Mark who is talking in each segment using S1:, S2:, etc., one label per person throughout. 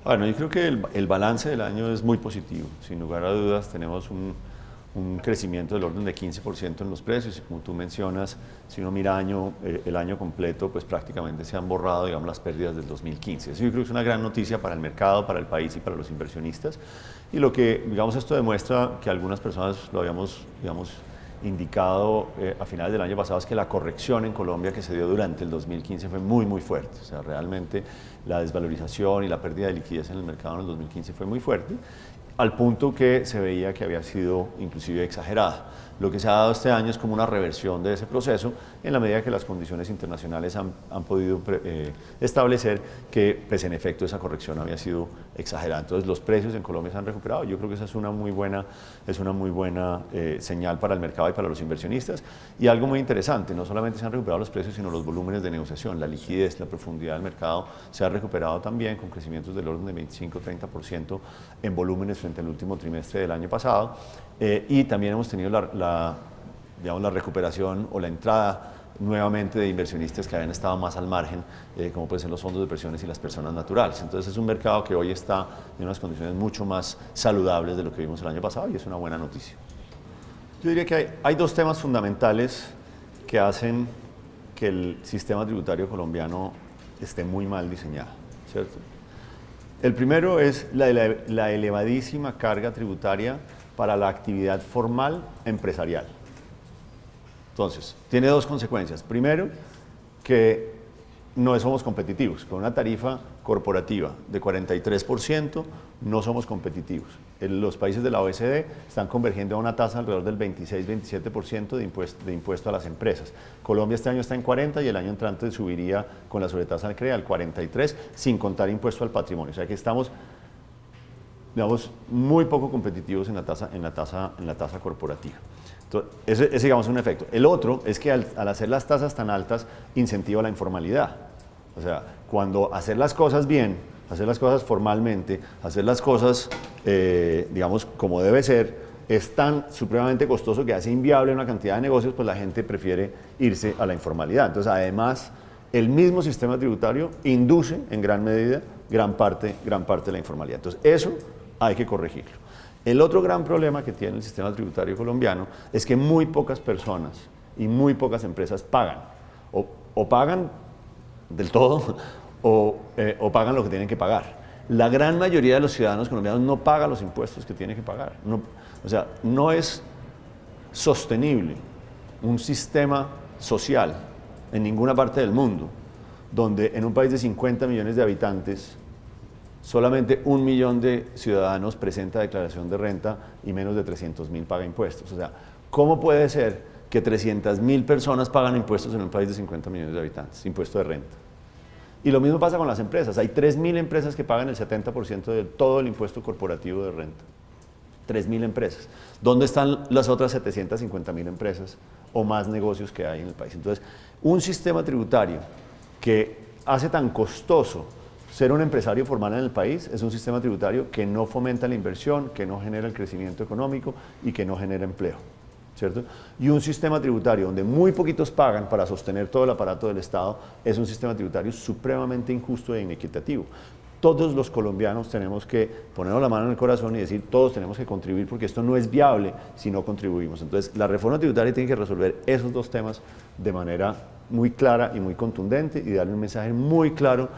S1: Bueno, yo creo que el balance del año es muy positivo. Sin lugar a dudas, tenemos un crecimiento del orden de 15% en los precios. Y como tú mencionas, si uno mira el año completo, pues prácticamente se han borrado, digamos, las pérdidas del 2015. Eso yo creo que es una gran noticia para el mercado, para el país y para los inversionistas. Y lo que, digamos, esto demuestra que algunas personas lo habíamos, digamos, indicado a finales del año pasado, es que la corrección en Colombia que se dio durante el 2015 fue muy, muy fuerte. O sea, realmente la desvalorización y la pérdida de liquidez en el mercado en el 2015 fue muy fuerte, al punto que se veía que había sido inclusive exagerada. Lo que se ha dado este año es como una reversión de ese proceso, en la medida que las condiciones internacionales han podido establecer que, pues, en efecto, esa corrección había sido exagerada. Entonces, los precios en Colombia se han recuperado. Yo creo que esa es una muy buena señal para el mercado y para los inversionistas. Y algo muy interesante, no solamente se han recuperado los precios, sino los volúmenes de negociación, la liquidez, la profundidad del mercado se ha recuperado también, con crecimientos del orden de 25-30% en volúmenes frente al último trimestre del año pasado. Y también hemos tenido digamos, la recuperación o la entrada nuevamente de inversionistas que habían estado más al margen, como pueden ser los fondos de pensiones y las personas naturales. Entonces es un mercado que hoy está en unas condiciones mucho más saludables de lo que vimos el año pasado, y es una buena noticia. Yo diría que hay dos temas fundamentales que hacen que el sistema tributario colombiano esté muy mal diseñado, ¿cierto? El primero es la elevadísima carga tributaria para la actividad formal empresarial. Entonces, tiene dos consecuencias. Primero, que no somos competitivos. Con una tarifa corporativa de 43% no somos competitivos. Los países de la OECD están convergiendo a una tasa alrededor del 26-27% de impuesto a las empresas. Colombia este año está en 40% y el año entrante subiría con la sobretasa al CREA al 43%, sin contar impuesto al patrimonio. O sea que estamos, digamos, muy poco competitivos en la tasa corporativa. Entonces, ese digamos, es un efecto. El otro es que al hacer las tasas tan altas, incentiva la informalidad. O sea, cuando hacer las cosas bien, hacer las cosas formalmente, hacer las cosas, digamos, como debe ser, es tan supremamente costoso que hace inviable una cantidad de negocios, pues la gente prefiere irse a la informalidad. Entonces, además, el mismo sistema tributario induce en gran medida gran parte de la informalidad. Entonces, eso hay que corregirlo. El otro gran problema que tiene el sistema tributario colombiano es que muy pocas personas y muy pocas empresas pagan. O pagan del todo o pagan lo que tienen que pagar. La gran mayoría de los ciudadanos colombianos no paga los impuestos que tienen que pagar. O sea, no es sostenible un sistema social en ninguna parte del mundo donde en un país de 50 millones de habitantes solamente 1 millón de ciudadanos presenta declaración de renta y menos de 300.000 paga impuestos. O sea, ¿cómo puede ser que 300.000 personas pagan impuestos en un país de 50 millones de habitantes, impuesto de renta? Y lo mismo pasa con las empresas. Hay 3.000 empresas que pagan el 70% de todo el impuesto corporativo de renta. 3.000 empresas. ¿Dónde están las otras 750.000 empresas o más negocios que hay en el país? Entonces, un sistema tributario que hace tan costoso ser un empresario formal en el país es un sistema tributario que no fomenta la inversión, que no genera el crecimiento económico y que no genera empleo, ¿cierto? Y un sistema tributario donde muy poquitos pagan para sostener todo el aparato del Estado es un sistema tributario supremamente injusto e inequitativo. Todos los colombianos tenemos que ponernos la mano en el corazón y decir, todos tenemos que contribuir porque esto no es viable si no contribuimos. Entonces, la reforma tributaria tiene que resolver esos dos temas de manera muy clara y muy contundente y darle un mensaje muy claro,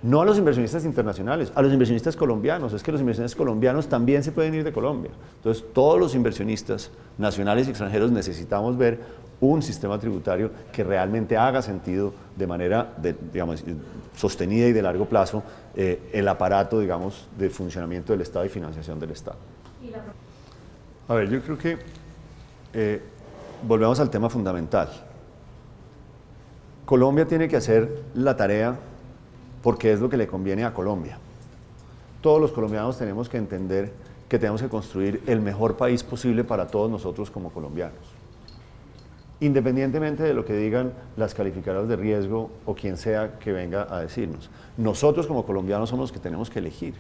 S1: no a los inversionistas internacionales, a los inversionistas colombianos. Es que los inversionistas colombianos también se pueden ir de Colombia. Entonces, todos los inversionistas nacionales y extranjeros necesitamos ver un sistema tributario que realmente haga sentido de manera, digamos, sostenida y de largo plazo, el aparato, digamos, de funcionamiento del Estado y financiación del Estado. A ver, yo creo que volvemos al tema fundamental. Colombia tiene que hacer la tarea porque es lo que le conviene a Colombia. Todos los colombianos tenemos que entender que tenemos que construir el mejor país posible para todos nosotros como colombianos. Independientemente de lo que digan las calificadoras de riesgo o quien sea que venga a decirnos. Nosotros como colombianos somos los que tenemos que elegir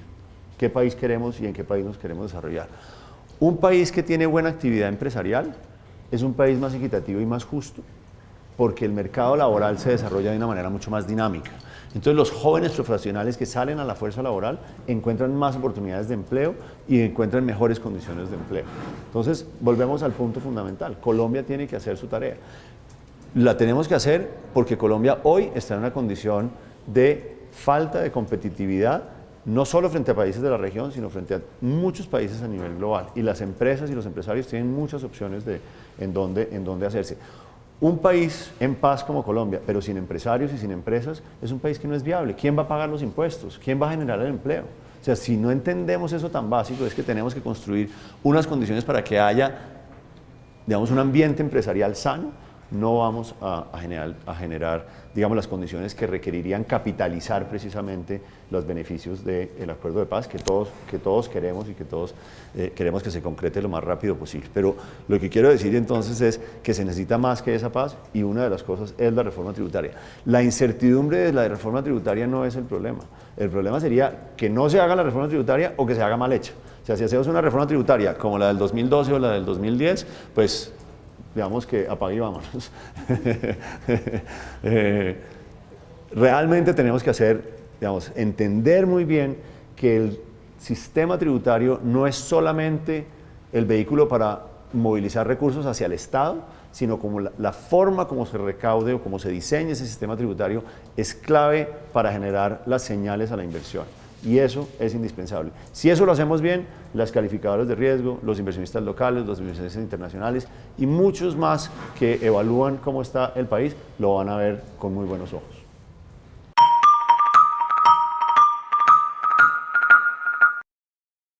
S1: qué país queremos y en qué país nos queremos desarrollar. Un país que tiene buena actividad empresarial es un país más equitativo y más justo porque el mercado laboral se desarrolla de una manera mucho más dinámica. Entonces los jóvenes profesionales que salen a la fuerza laboral encuentran más oportunidades de empleo y encuentran mejores condiciones de empleo. Entonces volvemos al punto fundamental, Colombia tiene que hacer su tarea. La tenemos que hacer porque Colombia hoy está en una condición de falta de competitividad, no solo frente a países de la región, sino frente a muchos países a nivel global. Y las empresas y los empresarios tienen muchas opciones en dónde hacerse. Un país en paz como Colombia, pero sin empresarios y sin empresas, es un país que no es viable. ¿Quién va a pagar los impuestos? ¿Quién va a generar el empleo? O sea, si no entendemos eso tan básico, es que tenemos que construir unas condiciones para que haya, digamos, un ambiente empresarial sano. No vamos a generar, digamos, las condiciones que requerirían capitalizar precisamente los beneficios del acuerdo de paz que todos queremos y que todos queremos que se concrete lo más rápido posible. Pero lo que quiero decir entonces es que se necesita más que esa paz y una de las cosas es la reforma tributaria. La incertidumbre de la reforma tributaria no es el problema. El problema sería que no se haga la reforma tributaria o que se haga mal hecha. O sea, si hacemos una reforma tributaria como la del 2012 o la del 2010, pues digamos que apague y vámonos. Realmente tenemos que entender muy bien que el sistema tributario no es solamente el vehículo para movilizar recursos hacia el Estado, sino como la forma como se recaude o como se diseñe ese sistema tributario es clave para generar las señales a la inversión. Y eso es indispensable. Si eso lo hacemos bien, las calificadoras de riesgo, los inversionistas locales, los inversionistas internacionales y muchos más que evalúan cómo está el país, lo van a ver con muy buenos ojos.